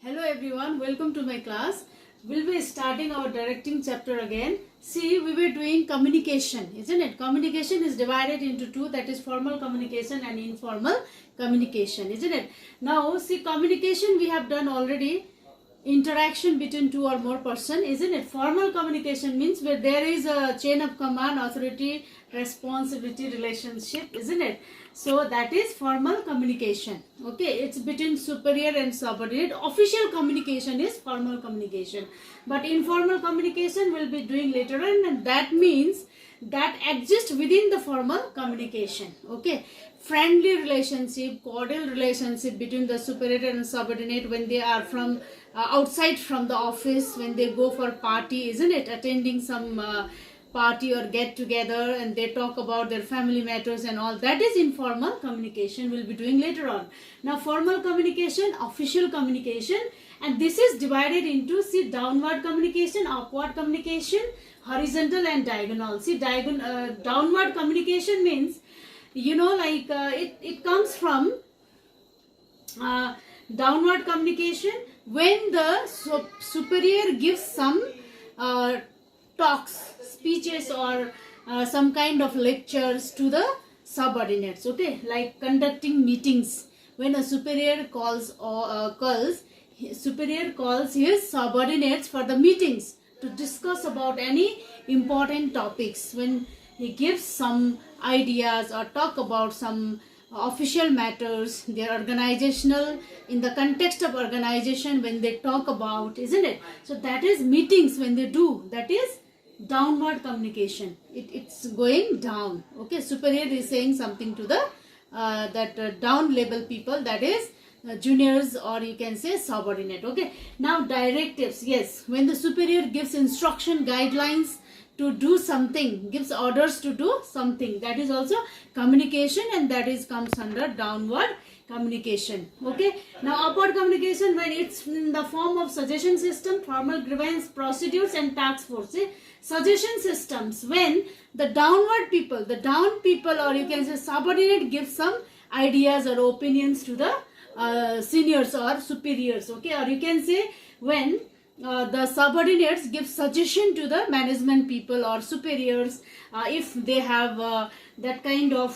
Hello everyone, welcome to my class. We'll be starting our directing chapter again. See, we were doing communication, isn't it? Communication is divided into two, that is formal communication and informal communication, isn't it? Now, see, communication we have done already, interaction between two or more person, isn't it? Formal communication means where there is a chain of command, authority, responsibility relationship, isn't it? So that is formal communication. Okay, it's between superior and subordinate. Official communication is formal communication, but informal communication will be doing later on, and that means that exists within the formal communication. Okay, friendly relationship, cordial relationship between the superior and subordinate when they are from outside from the office, when they go for party, isn't it? Attending some party or get together and they talk about their family matters and all, that is informal communication. We'll be doing later on. Now formal communication, official communication, and this is divided into, see, downward communication, upward communication, horizontal and diagonal. See, downward communication means, you know, like it comes from downward communication when the superior gives some talks, speeches, or some kind of lectures to the subordinates. Okay, like conducting meetings. When a superior calls his subordinates for the meetings to discuss about any important topics, when he gives some ideas or talk about some official matters, their organizational, in the context of organization, when they talk about, isn't it? So that is meetings when they do, that is downward communication. It's going down. Okay, superior is saying something to the down level people, that is juniors, or you can say subordinate. Okay, now directives. Yes, when the superior gives instruction, guidelines to do something, gives orders to do something, that is also communication, and that is comes under downward communication. Okay, now upward communication, when it's in the form of suggestion system, formal grievance procedures, and task force. See, suggestion systems, when the downward people, the down people, or you can say subordinate, give some ideas or opinions to the seniors or superiors. Okay, or you can say when the subordinates give suggestion to the management people or superiors, if they have that kind of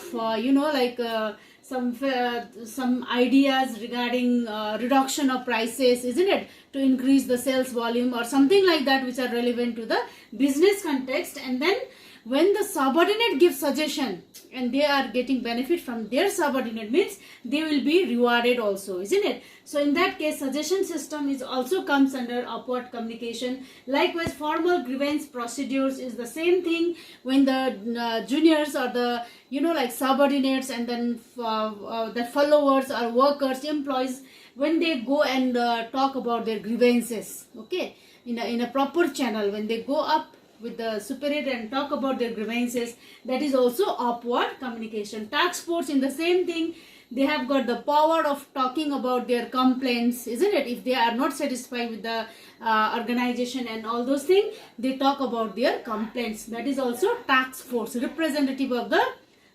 some ideas regarding reduction of prices, isn't it, to increase the sales volume or something like that, which are relevant to the business context. And then when the subordinate gives suggestion and they are getting benefit from their subordinate, means they will be rewarded also, isn't it? So in that case, suggestion system is also comes under upward communication. Likewise, formal grievance procedures is the same thing, when the juniors or the, you know, like subordinates, and then the followers or workers, employees, when they go and talk about their grievances, okay, in a proper channel, when they go up with the superior and talk about their grievances, that is also upward communication. Task force in the same thing, they have got the power of talking about their complaints, isn't it? If they are not satisfied with the organization and all those things, they talk about their complaints. That is also task force, representative of the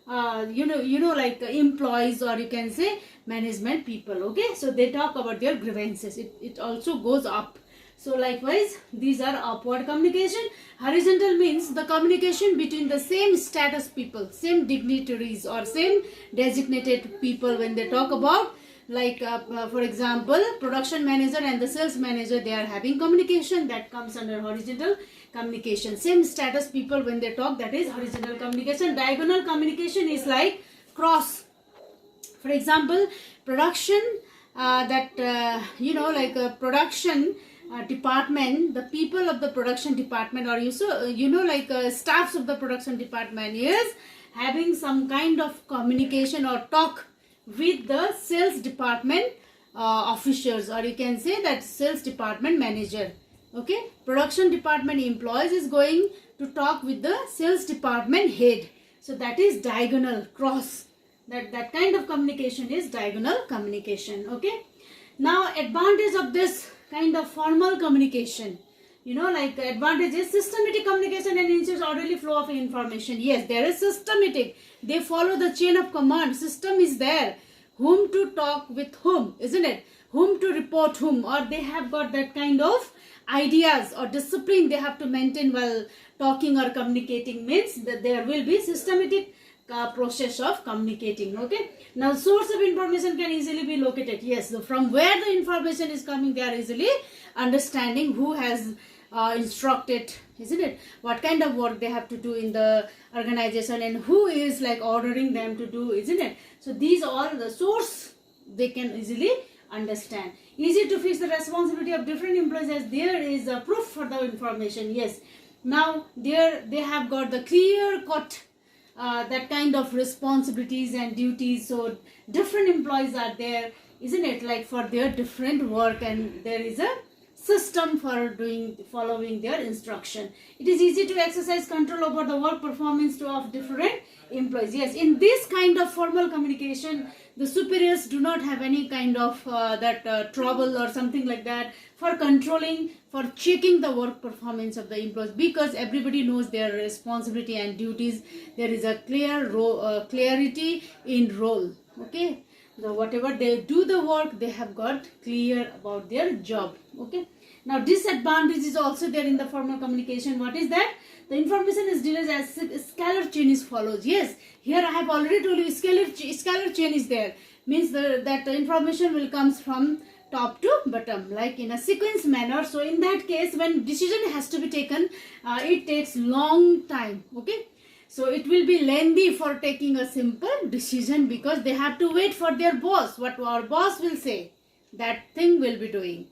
like employees, or you can say management people. Okay, so they talk about their grievances. It also goes up. So likewise, these are upward communication. Horizontal means the communication between the same status people, same dignitaries, or same designated people, when they talk about, like for example, production manager and the sales manager, they are having communication, that comes under horizontal communication. Same status people, when they talk, that is horizontal communication. Diagonal communication is like cross. For example, production, production department, the people of the production department, or staffs of the production department is having some kind of communication or talk with the sales department officers, or you can say that sales department manager. Okay, production department employees is going to talk with the sales department head. So that is diagonal, cross. That kind of communication is diagonal communication. Okay, now advantage of this kind of formal communication, advantage is systematic communication and ensures orderly flow of information. Yes, there is systematic, they follow the chain of command, system is there. whom to talk with whom, isn't it? Whom to report whom, or they have got that kind of ideas or discipline they have to maintain while talking or communicating, means that there will be systematic process of communicating. Okay, now source of information can easily be located. Yes, so from where the information is coming, they are easily understanding who has instructed, isn't it, what kind of work they have to do in the organization, and who is like ordering them to do, isn't it? So these all the source they can easily understand. Easy to fix the responsibility of different employees, as there is a proof for the information. Yes, now there they have got the clear cut that kind of responsibilities and duties. So different employees are there, isn't it, like for their different work, and there is a system for following their instruction. It is easy to exercise control over the work performance of different employees. Yes, in this kind of formal communication, the superiors do not have any kind of trouble or something like that for controlling, for checking the work performance of the employees, because everybody knows their responsibility and duties. There is a clear clarity in role. Okay, so whatever they do the work, they have got clear about their job. Okay, now disadvantage is also there in the formal communication. What is that? The information is delayed as scalar chain is follows. Yes, here I have already told you scalar chain is there, means that the information will comes from top to bottom, like in a sequence manner. So in that case, when decision has to be taken, it takes long time. Okay, so it will be lengthy for taking a simple decision, because they have to wait for their boss. What our boss will say, that thing will be doing.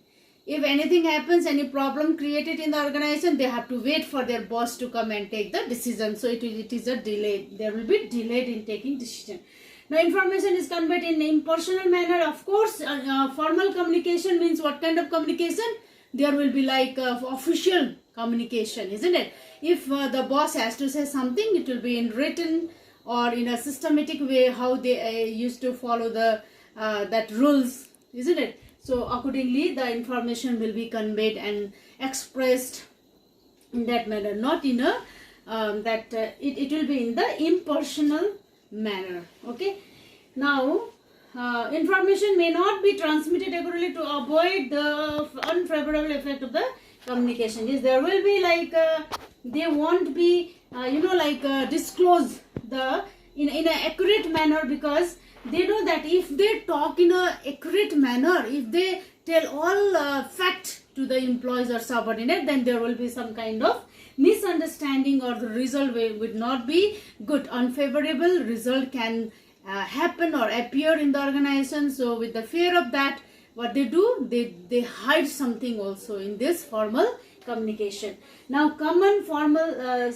If anything happens, any problem created in the organization, they have to wait for their boss to come and take the decision. So it is a delay. There will be delayed in taking decision. Now information is conveyed in impersonal manner. Of course, formal communication means what kind of communication? There will be like official communication, isn't it? If the boss has to say something, it will be in written or in a systematic way, how they used to follow the that rules, isn't it? So accordingly, the information will be conveyed and expressed in that manner, not in a it will be in the impersonal manner. Okay, now information may not be transmitted accurately to avoid the unfavorable effect of the communication. Yes, there will be like they won't be disclose the in an accurate manner, because they know that if they talk in a accurate manner, if they tell all fact to the employees or subordinate, then there will be some kind of misunderstanding, or the result would not be good. Unfavorable result can happen or appear in the organization. So with the fear of that, what they do, they hide something also in this formal communication. Now common formal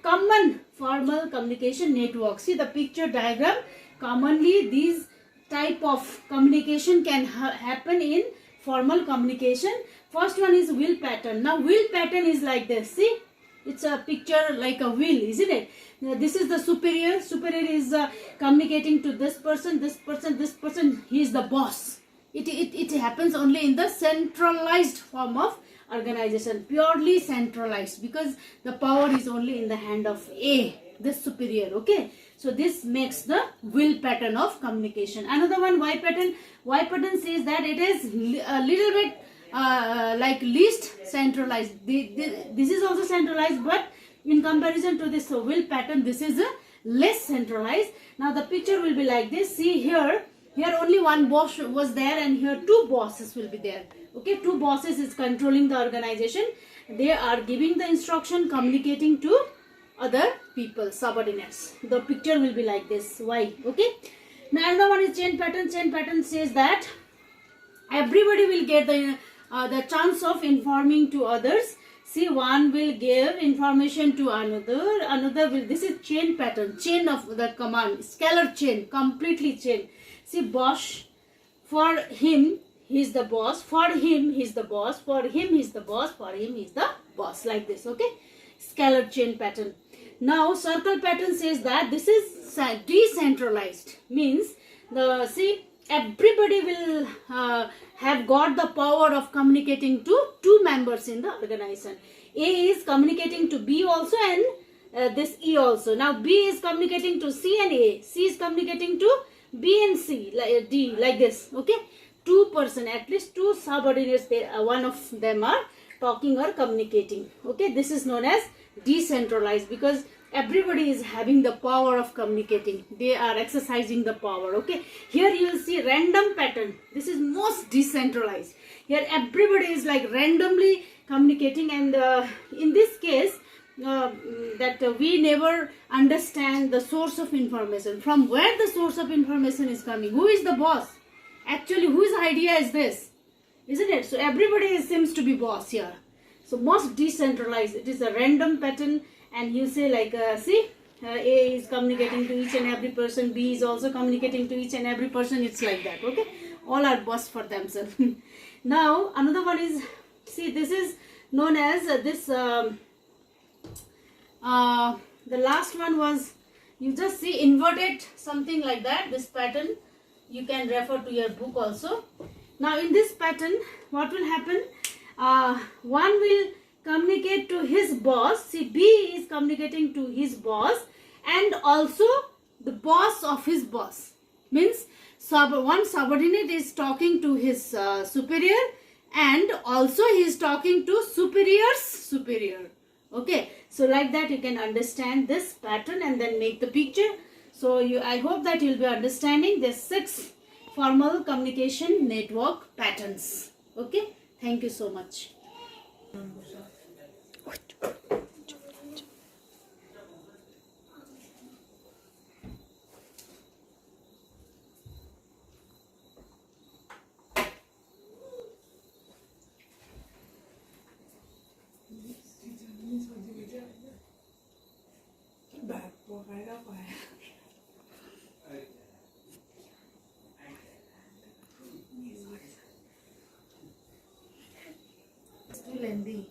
common formal communication network. See the picture diagram. Commonly these type of communication can happen in formal communication. First one is wheel pattern. Now wheel pattern is like this. See, it's a picture like a wheel, isn't it? Now, this is the superior. Superior is communicating to this person, this person, this person. He is the boss. It happens only in the centralized form of organization, purely centralized, because the power is only in the hand of A, the superior. Okay, so this makes the wheel pattern of communication. Another one, Y pattern. Y pattern says that it is a little bit like least centralized. This is also centralized, but in comparison to this wheel pattern, this is less centralized. Now the picture will be like this. See here only one boss was there, and here two bosses will be there. Okay, two bosses is controlling the organization. They are giving the instruction, communicating to other people, subordinates. The picture will be like this. Why? Okay, now another one is chain pattern. Chain pattern says that everybody will get the chance of informing to others. See, one will give information to another will, this is chain pattern, chain of the command, scalar chain, completely chain. See, boss, for him he is the boss, for him he is the boss, for him he is the boss, for him he is the boss, like this. Okay, scalar chain pattern. Now circle pattern says that this is decentralized, means everybody will have got the power of communicating to two members in the organization. A is communicating to B also, and this E also. Now B is communicating to C, and C is communicating to B and C, like D, like this. Okay, two person, at least two subordinates. One of them are talking or communicating. Okay, this is known as decentralized because everybody is having the power of communicating. They are exercising the power. Okay, here you will see random pattern. This is most decentralized. Here everybody is like randomly communicating, and in this case we never understand the source of information, from where the source of information is coming, who is the boss, actually whose idea is this, isn't it? So everybody seems to be boss here. So most decentralized, it is a random pattern, and you say like A is communicating to each and every person, B is also communicating to each and every person. It's like that. Okay, all are boss for themselves. Now another one is, see, this is known as the last one was, you just see inverted, something like that, this pattern. You can refer to your book also. Now in this pattern, what will happen, one will communicate to his boss. See, B is communicating to his boss and also the boss of his boss, means one subordinate is talking to his superior, and also he is talking to superior's superior. Okay, so like that you can understand this pattern and then make the picture. So I hope that you'll be understanding the 6 formal communication network patterns. Okay, thank you so much. Still lengthy.